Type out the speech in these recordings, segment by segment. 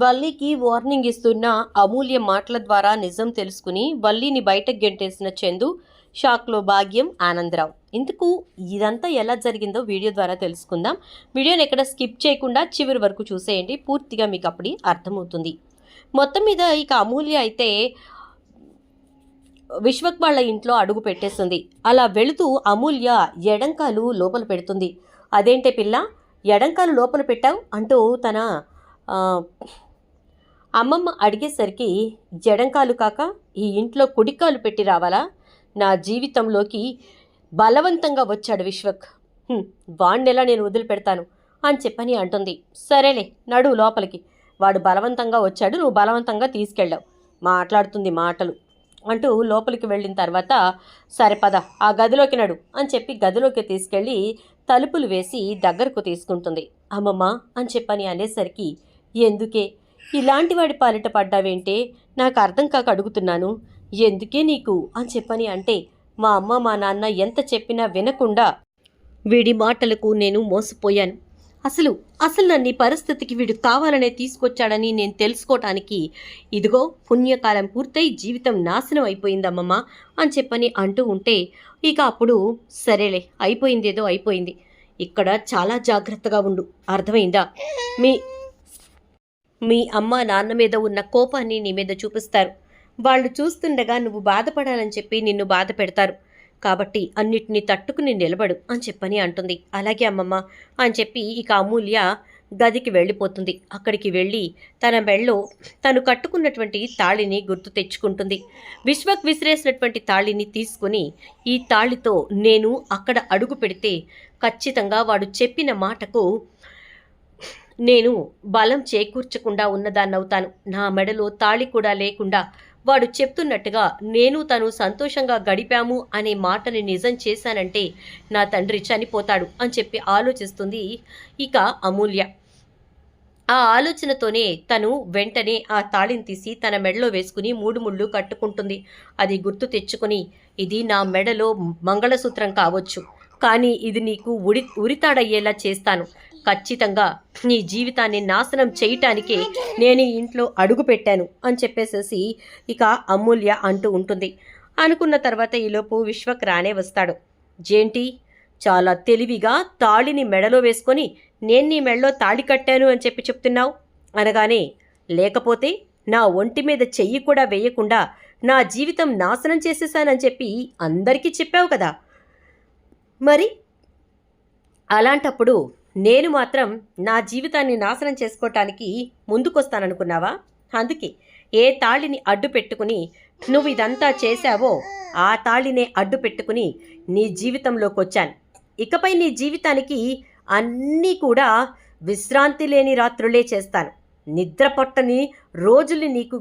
వల్లికి warning ఇస్తున్న అమూల్య మాటల ద్వారా నిజం తెలుసుకుని వల్లిని బయటకు గెంటేసిన చందు, షాక్లో భాగ్యం, ఆనందరావు. ఇందుకు ఇదంతా ఎలా జరిగిందో వీడియో ద్వారా తెలుసుకుందాం. వీడియోని ఎక్కడ స్కిప్ చేయకుండా చివరి వరకు చూసేయండి, పూర్తిగా మీకు అప్పుడు అర్థమవుతుంది. మొత్తం మీద ఇక అమూల్య అయితే విశ్వక్ వాళ్ళ ఇంట్లో అడుగు పెట్టేస్తుంది. అలా వెళుతూ అమూల్య ఎడంకాలు లోపల పెడుతుంది. అదేంటే పిల్ల, ఎడంకాలు లోపల పెట్టావు అంటూ తన అమ్మమ్మ అడిగేసరికి, ఎడంకాలు కాక ఈ ఇంట్లో కుడికాలు పెట్టి రావాలా? నా జీవితంలోకి బలవంతంగా వచ్చాడు విశ్వక్, వాణ్ణెలా నేను వదిలిపెడతాను అని చెప్పని అంటుంది. సరేలే, నడు లోపలికి, వాడు బలవంతంగా వచ్చాడు, నువ్వు బలవంతంగా తీసుకెళ్ళావు, మాట్లాడుతుంది మాటలు అంటూ లోపలికి వెళ్ళిన తర్వాత, సరే పద ఆ గదిలోకి నడు అని చెప్పి గదిలోకి తీసుకెళ్ళి తలుపులు వేసి దగ్గరకు తీసుకుంటుంది. అమ్మమ్మ అని చెప్పని అనేసరికి, ఎందుకే ఇలాంటి వాడి పాలిట పడ్డావేంటే, నాకు అర్థం కాక అడుగుతున్నాను, ఎందుకే నీకు అని చెప్పని అంటే, మా అమ్మ మా నాన్న ఎంత చెప్పినా వినకుండా వీడి మాటలకు నేను మోసపోయాను. అసలు నన్ను ఈ పరిస్థితికి వీడు కావాలనే తీసుకొచ్చాడని నేను తెలుసుకోవటానికి ఇదిగో పుణ్యకాలం పూర్తయి జీవితం నాశనం అయిపోయిందమ్మమ్మ అని చెప్పని అంటూ ఉంటే, ఇక అప్పుడు సరేలే, అయిపోయిందేదో అయిపోయింది, ఇక్కడ చాలా జాగ్రత్తగా ఉండు, అర్థమైందా? మీ అమ్మ నాన్న మీద ఉన్న కోపాన్ని నీ మీద చూపిస్తారు. వాళ్ళు చూస్తుండగా నువ్వు బాధపడాలని చెప్పి నిన్ను బాధ పెడతారు. కాబట్టి అన్నిటినీ తట్టుకుని నిలబడు అని చెప్పని అంటుంది. అలాగే అమ్మమ్మ అని చెప్పి ఇక అమూల్య గదికి వెళ్ళిపోతుంది. అక్కడికి వెళ్ళి తన మెళ్ళో తను కట్టుకున్నటువంటి తాళిని గుర్తు తెచ్చుకుంటుంది. విశ్వక్ విసిరేసినటువంటి తాళిని తీసుకుని, ఈ తాళితో నేను అక్కడ అడుగు పెడితే ఖచ్చితంగా వాడు చెప్పిన మాటకు నేను బలం చేకూర్చకుండా ఉన్నదాన్నవుతాను. నా మెడలో తాళి కూడా లేకుండా వాడు చెప్తున్నట్టుగా నేను తను సంతోషంగా గడిపాము అనే మాటని నిజం చేశానంటే నా తండ్రి చనిపోతాడు అని చెప్పి ఆలోచిస్తుంది ఇక అమూల్య. ఆ ఆలోచనతోనే తను వెంటనే ఆ తాళిని తీసి తన మెడలో వేసుకుని 3 ముళ్ళు కట్టుకుంటుంది. అది గుర్తు తెచ్చుకుని, ఇది నా మెడలో మంగళసూత్రం కావచ్చు, కానీ ఇది నీకు ఉరితాడయ్యేలా చేస్తాను. ఖచ్చితంగా నీ జీవితాన్ని నాశనం చేయటానికే నేను ఈ ఇంట్లో అడుగు పెట్టాను అని చెప్పేసేసి ఇక అమూల్య అంటూ ఉంటుంది. అనుకున్న తర్వాత ఈలోపు విశ్వక్ రానే వస్తాడు. జేంటి, చాలా తెలివిగా తాళిని మెడలో వేసుకొని నేను నీ మెడలో తాళి కట్టాను అని చెప్పి చెప్తున్నావు అనగానే, లేకపోతే నా ఒంటి మీద చెయ్యి కూడా వేయకుండా నా జీవితం నాశనం చేసేసానని చెప్పి అందరికీ చెప్పావు కదా, మరి అలాంటప్పుడు నేను మాత్రం నా జీవితాన్ని నాశనం చేసుకోవటానికి ముందుకొస్తాననుకున్నావా? అందుకే ఏ తాళిని అడ్డు పెట్టుకుని నువ్వు ఇదంతా చేశావో ఆ తాళినే అడ్డు పెట్టుకుని నీ జీవితంలోకి వచ్చాను. ఇకపై నీ జీవితానికి అన్నీ కూడా విశ్రాంతి లేని రాత్రులే చేస్తాను. నిద్ర పట్టని రోజుల్ని నీకు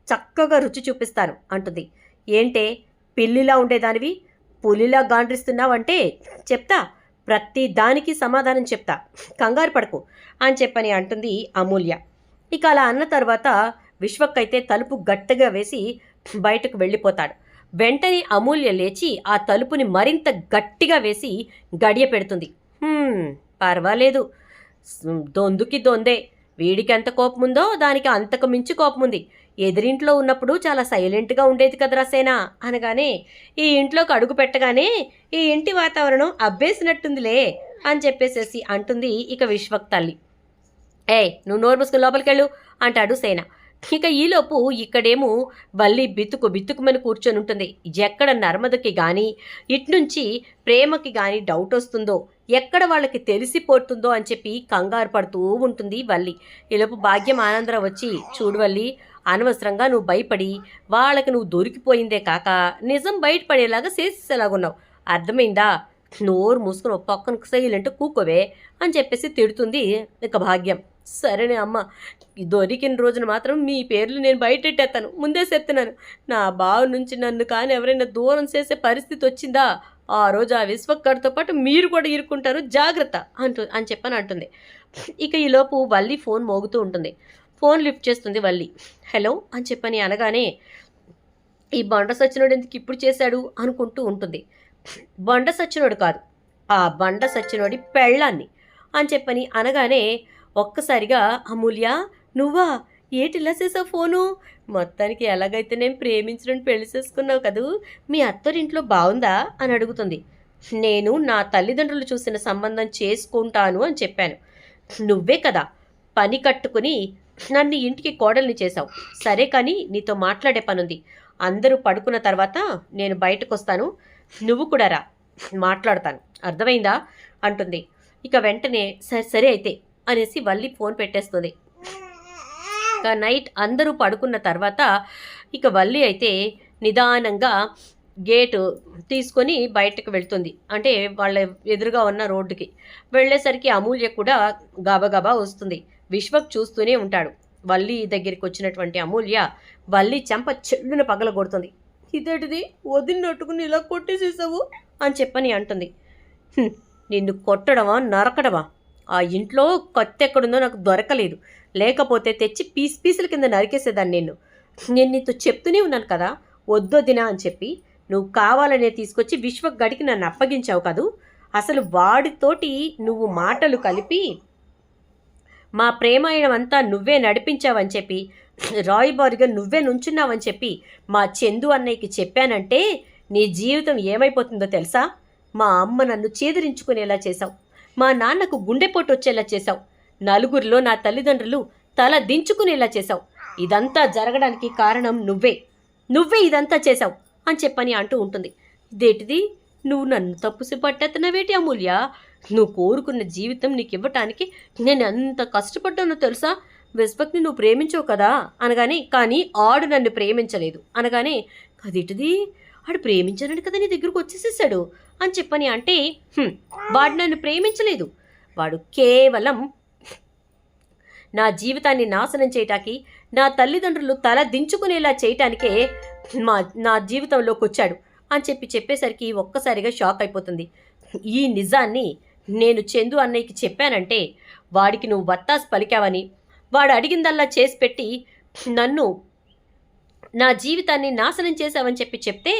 చక్కగా రుచి చూపిస్తాను అంటుంది. ఏంటే పిల్లిలా ఉండేదానివి పులిలా గాండ్రిస్తున్నావంటే చెప్తా, ప్రతి దానికి సమాధానం చెప్తా, కంగారు పడకు అని చెప్పని అంటుంది అమూల్య. ఇక అలా అన్న తర్వాత విశ్వక్ అయితే తలుపు గట్టిగా వేసి బయటకు వెళ్ళిపోతాడు. వెంటనే అమూల్య లేచి ఆ తలుపుని మరింత గట్టిగా వేసి గడియ పెడుతుంది. పర్వాలేదు, దొందుకి దొందే, వీడికి ఎంత కోపం ఉందో దానికి అంతకు మించి కోపం ఉంది. ఎదురింట్లో ఉన్నప్పుడు చాలా సైలెంట్గా ఉండేది కదరా సేనా అనగానే, ఈ ఇంట్లోకి అడుగు పెట్టగానే ఈ ఇంటి వాతావరణం అబ్బేసినట్టుందిలే అని చెప్పేసేసి అంటుంది ఇక విశ్వక్ తల్లి. నువ్వు నోరు మూసుకుని లోపలికెళ్ళు అంటాడు సేన. ఇక ఈలోపు ఇక్కడేమో వల్లి బిత్తుకుమని కూర్చొని ఉంటుంది. ఎక్కడ నర్మదకి కానీ ఇట్నుంచి ప్రేమకి కానీ డౌట్ వస్తుందో, ఎక్కడ వాళ్ళకి తెలిసిపోతుందో అని చెప్పి కంగారు పడుతూ ఉంటుంది వల్లి. ఈలోపు భాగ్యం ఆనందరావు వచ్చి, చూడు వల్లి, అనవసరంగా నువ్వు భయపడి వాళ్ళకి నువ్వు దొరికిపోయిందే కాక నిజం బయటపడేలాగా చేసేలాగున్నావు, అర్థమైందా? నోరు మూసుకుని పక్కన సైలెంట్ కూకోవే అని చెప్పేసి తిడుతుంది ఇక భాగ్యం. సరేనే అమ్మ, దొరికిన రోజున మాత్రం మీ పేర్లు నేను బయటెట్టేస్తాను, ముందే చెప్తున్నాను. నా బావ నుంచి నన్ను కానీ ఎవరైనా దూరం చేసే పరిస్థితి వచ్చిందా, ఆ రోజు ఆ విశ్వక్కడితో పాటు మీరు కూడా ఇరుక్కుంటారు, జాగ్రత్త అని చెప్పని అంటుంది. ఇక ఈలోపు వల్లి ఫోన్ మోగుతూ ఉంటుంది. ఫోన్ లిఫ్ట్ చేస్తుంది వల్లి. హలో అని చెప్పని అనగానే, ఈ బండ సచ్చినోడు ఎందుకు ఇప్పుడు చేశాడు అనుకుంటూ ఉంటుంది. బండ సచ్చినోడు కాదు, ఆ బండ సచ్చినోడి పెళ్ళాన్ని అని చెప్పని అనగానే ఒక్కసారిగా, అమూల్య నువ్వా, ఏటిలా చేసావు ఫోను? మొత్తానికి ఎలాగైతే నేను ప్రేమించడం పెళ్లి చేసుకున్నావు కదూ, మీ అత్తరింట్లో బాగుందా అని అడుగుతుంది. నేను నా తల్లిదండ్రులు చూసిన సంబంధం చేసుకుంటాను అని చెప్పాను. నువ్వే కదా పని కట్టుకుని నన్ను ఇంటికి కోడల్ని చేశావు. సరే కానీ నీతో మాట్లాడే పనుంది. అందరూ పడుకున్న తర్వాత నేను బయటకు వస్తాను, నువ్వు కూడా రా, మాట్లాడతాను, అర్థమైందా అంటుంది. ఇక వెంటనే సరే సరే అయితే అనేసి వల్లి ఫోన్ పెట్టేస్తుంది. ఇక నైట్ అందరూ పడుకున్న తర్వాత ఇక వల్లి అయితే నిదానంగా గేటు తీసుకొని బయటకు వెళ్తుంది. అంటే వాళ్ళ ఎదురుగా ఉన్న రోడ్డుకి వెళ్ళేసరికి అమూల్య కూడా గబగబా వస్తుంది. విశ్వక్ చూస్తూనే ఉంటాడు. వల్లి దగ్గరికి వచ్చినటువంటి అమూల్య వల్లి చెంప చెల్లున పగలగొడుతుంది. ఇదేటిది వదిలినట్టుకుని ఇలా కొట్టేసేసావు అని చెప్పని అంటుంది. నిన్ను కొట్టడమా నరకడమా? ఆ ఇంట్లో కత్తి ఎక్కడుందో నాకు దొరకలేదు, లేకపోతే తెచ్చి పీసుల కింద నరికేసేదాన్ని. నేను నీతో చెప్తూనే ఉన్నాను కదా వద్దొద్దినా అని చెప్పి. నువ్వు కావాలనే తీసుకొచ్చి విశ్వక్ గడికి నన్ను అప్పగించావు కదూ. అసలు వాడితోటి నువ్వు మాటలు కలిపి మా ప్రేమాయణమంతా నువ్వే నడిపించావని చెప్పి, రాయబారిగా నువ్వే నుంచున్నావని చెప్పి మా చందు అన్నయ్యకి చెప్పానంటే నీ జీవితం ఏమైపోతుందో తెలుసా? మా అమ్మ నన్ను చీదరించుకునేలా చేశావు, మా నాన్నకు గుండెపోటు వచ్చేలా చేశావు, నలుగురిలో నా తల్లిదండ్రులు తల దించుకునేలా చేశావు. ఇదంతా జరగడానికి కారణం నువ్వే ఇదంతా చేశావు అని చెప్పని అంటూ ఉంటుంది. ఇదేటిది నువ్వు నన్ను తప్పుసి పట్టేస్తున్నావేటి అమూల్య? నువ్వు కోరుకున్న జీవితం నీకు ఇవ్వటానికి నేను ఎంత కష్టపడ్డానో తెలుసా? విశ్వక్ని నువ్వు ప్రేమించావు కదా అనగానే, కానీ ఆడు నన్ను ప్రేమించలేదు అనగానే, అదేటిది ఆడు ప్రేమించానని కదా నీ దగ్గరకు వచ్చేసేసాడు అని చెప్పని అంటే, వాడు నన్ను ప్రేమించలేదు, వాడు కేవలం నా జీవితాన్ని నాశనం చేయటానికి, నా తల్లిదండ్రులు తల దించుకునేలా చేయటానికే నా జీవితంలోకి వచ్చాడు అని చెప్పేసరికి ఒక్కసారిగా షాక్ అయిపోతుంది. ఈ నిజాన్ని నేను చందు అన్నయ్యకి చెప్పానంటే వాడికి నువ్వు వత్తాసు పలికావని, వాడు అడిగిందల్లా చేసి పెట్టి నన్ను నా జీవితాన్ని నాశనం చేశావని చెప్తే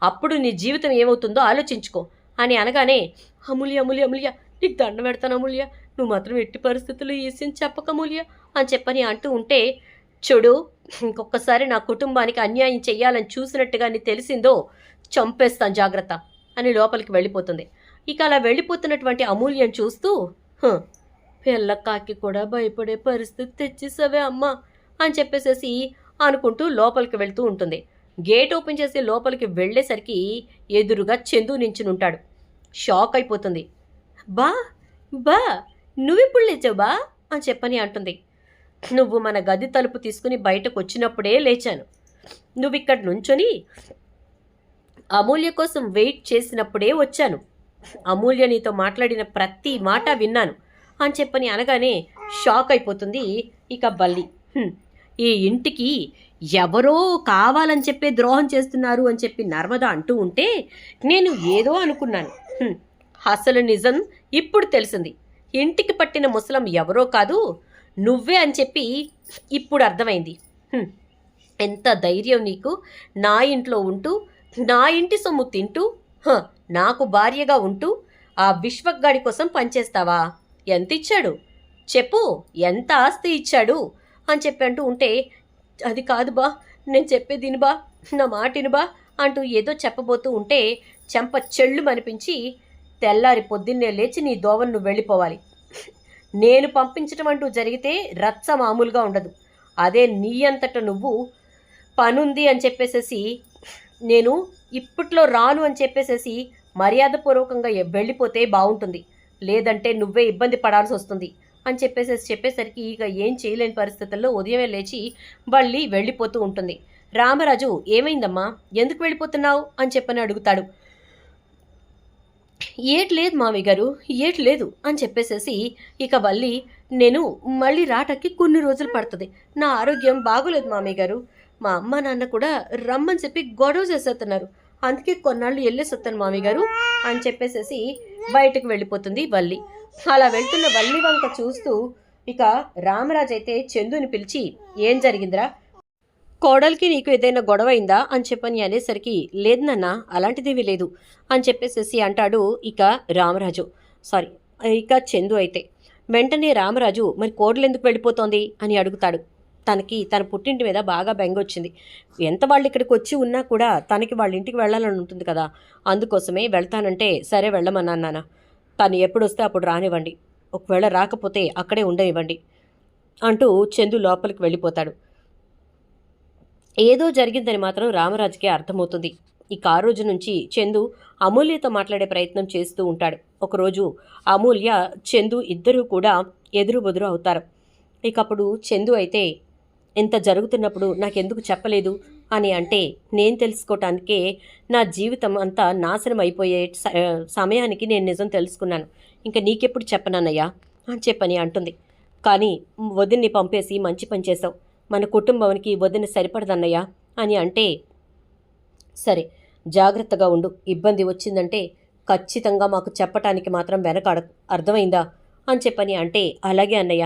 అప్పుడు నీ జీవితం ఏమవుతుందో ఆలోచించుకో అని అనగానే, అమూల్య నీకు దండం పెడతాను అమూల్య, నువ్వు మాత్రం ఎట్టి పరిస్థితుల్లో ఈ విషయం చెప్పక అమూల్య అని చెప్పని అంటూ ఉంటే, చూడు ఇంకొకసారి నా కుటుంబానికి అన్యాయం చెయ్యాలని చూసినట్టుగా నీ తెలిసిందో చంపేస్తాను జాగ్రత్త అని లోపలికి వెళ్ళిపోతుంది. ఇక అలా వెళ్ళిపోతున్నటువంటి అమూల్యం చూస్తూ, పిల్లకాకి కూడా భయపడే పరిస్థితి తెచ్చేసావే అమ్మా అని చెప్పేసేసి అనుకుంటూ లోపలికి వెళ్తూ ఉంటుంది. గేట్ ఓపెన్ చేసి లోపలికి వెళ్ళేసరికి ఎదురుగా చందు నించునుంటాడు. షాక్ అయిపోతుంది. బా నువ్వెప్పుడు లేచావు బా అని చెప్పని అంటుంది. నువ్వు మన గది తలుపు తీసుకుని బయటకు వచ్చినప్పుడే లేచాను, నువ్వు ఇక్కడ నుంచొని అమూల్య కోసం వెయిట్ చేసినప్పుడే వచ్చాను, అమూల్య నీతో మాట్లాడిన ప్రతి మాట విన్నాను అని చెప్పని అనగానే షాక్ అయిపోతుంది ఇక వల్లి. ఈ ఇంటికి ఎవరో కావాలని చెప్పే ద్రోహం చేస్తున్నారు అని చెప్పి నర్మద అంటూ ఉంటే నేను ఏదో అనుకున్నాను. అసలు నిజం ఇప్పుడు తెలిసింది. ఇంటికి పట్టిన ముసలం ఎవరో కాదు నువ్వే అని చెప్పి ఇప్పుడు అర్థమైంది. ఎంత ధైర్యం నీకు, నా ఇంట్లో ఉంటూ నా ఇంటి సొమ్ము తింటూ నాకు భార్యగా ఉంటూ ఆ విశ్వక్గాడి కోసం పనిచేస్తావా? ఎంత ఇచ్చాడు చెప్పు, ఎంత ఆస్తి ఇచ్చాడు అని చెప్పి అంటూ ఉంటే, అది కాదు బా, నేను చెప్పేదిని బా, నా మాటిని బా అంటూ ఏదో చెప్పబోతూ ఉంటే చెంప చెళ్ళు అనిపించి, తెల్లారి పొద్దున్నే లేచి నీ దోవను నువ్వు వెళ్ళిపోవాలి. నేను పంపించటం అంటూ జరిగితే రచ్చ మామూలుగా ఉండదు. అదే నీ అంతట నువ్వు పనుంది అని చెప్పేసేసి నేను ఇప్పట్లో రాను అని చెప్పేసేసి మర్యాదపూర్వకంగా వెళ్ళిపోతే బాగుంటుంది, లేదంటే నువ్వే ఇబ్బంది పడాల్సి వస్తుంది అని చెప్పేసరికి ఇక ఏం చేయలేని పరిస్థితుల్లో ఉదయమే లేచి మళ్ళీ వెళ్ళిపోతూ ఉంటుంది. రామరాజు ఏమైందమ్మా, ఎందుకు వెళ్ళిపోతున్నావు అని చెప్పని అడుగుతాడు. ఏటి లేదు మామయ్య గారు, ఏటి లేదు అని చెప్పేసేసి ఇక వల్లి, నేను మళ్ళీ రాటకి కొన్ని రోజులు పడుతుంది, నా ఆరోగ్యం బాగోలేదు మామయ్య గారు, మా అమ్మ నాన్న కూడా రమ్మని చెప్పి గొడవ చేసేస్తున్నారు, అందుకే కొన్నాళ్ళు వెళ్ళేసొస్తాను మామయ్య గారు అని చెప్పేసేసి బయటకు వెళ్ళిపోతుంది వల్లి. అలా వెళ్తున్న వల్లి వంక చూస్తూ ఇక రామరాజు అయితే చందుని పిలిచి, ఏం జరిగిందిరా, కోడలికి నీకు ఏదైనా గొడవ అయిందా అని చెప్పని అనేసరికి, లేదు నాన్న అలాంటిదేమీ లేదు అని చెప్పేసేసి అంటాడు ఇక రామరాజు. ఇక చందు అయితే వెంటనే రామరాజు, మరి కోడలు ఎందుకు వెళ్ళిపోతోంది అని అడుగుతాడు. తనకి తన పుట్టింటి మీద బాగా బెంగొచ్చింది. ఎంత వాళ్ళు ఇక్కడికి వచ్చి ఉన్నా కూడా తనకి వాళ్ళ ఇంటికి వెళ్ళాలని ఉంటుంది కదా, అందుకోసమే వెళ్తానంటే సరే వెళ్ళమన్నాను నాన్న. తను ఎప్పుడొస్తే అప్పుడు రానివ్వండి, ఒకవేళ రాకపోతే అక్కడే ఉండనివ్వండి అంటూ చందు లోపలికి వెళ్ళిపోతాడు. ఏదో జరిగిందని మాత్రం రామరాజుకే అర్థమవుతుంది. ఇక ఆ రోజు నుంచి చందు అమూల్యతో మాట్లాడే ప్రయత్నం చేస్తూ ఉంటాడు. ఒకరోజు అమూల్య, చందు ఇద్దరూ కూడా ఎదురు బెదురు అవుతారు. ఇక అప్పుడు చందు అయితే, ఇంత జరుగుతున్నప్పుడు నాకెందుకు చెప్పలేదు అని అంటే, నేను తెలుసుకోవటానికే నా జీవితం అంతా నాశనం అయిపోయే సమయానికి నేను నిజం తెలుసుకున్నాను. ఇంకా నీకెప్పుడు చెప్పనన్నయ్యా అని చెప్పని అంటుంది. కానీ వదిన్ని పంపేసి మంచి పని చేసావు, మన కుటుంబానికి వదిన సరిపడదన్నయ్యా అని అంటే, సరే జాగ్రత్తగా ఉండు, ఇబ్బంది వచ్చిందంటే ఖచ్చితంగా మాకు చెప్పటానికి మాత్రం వెనకాడకు, అర్థమైందా అని చెప్పని అంటే, అలాగే అన్నయ్య,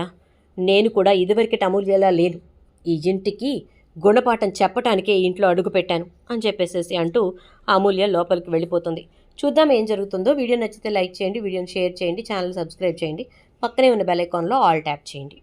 నేను కూడా ఇదివరకటి అమూల్యలా లేను, ఈ ఇంటికి గుణపాఠం చెప్పటానికే ఇంట్లో అడుగుపెట్టాను అని చెప్పేసేసి అంటూ అమూల్య లోపలికి వెళ్ళిపోతుంది. చూద్దాం ఏం జరుగుతుందో. వీడియో నచ్చితే లైక్ చేయండి, వీడియోని షేర్ చేయండి, ఛానల్ సబ్స్క్రైబ్ చేయండి, పక్కనే ఉన్న బెల్ ఐకాన్లో ఆల్ ట్యాప్ చేయండి.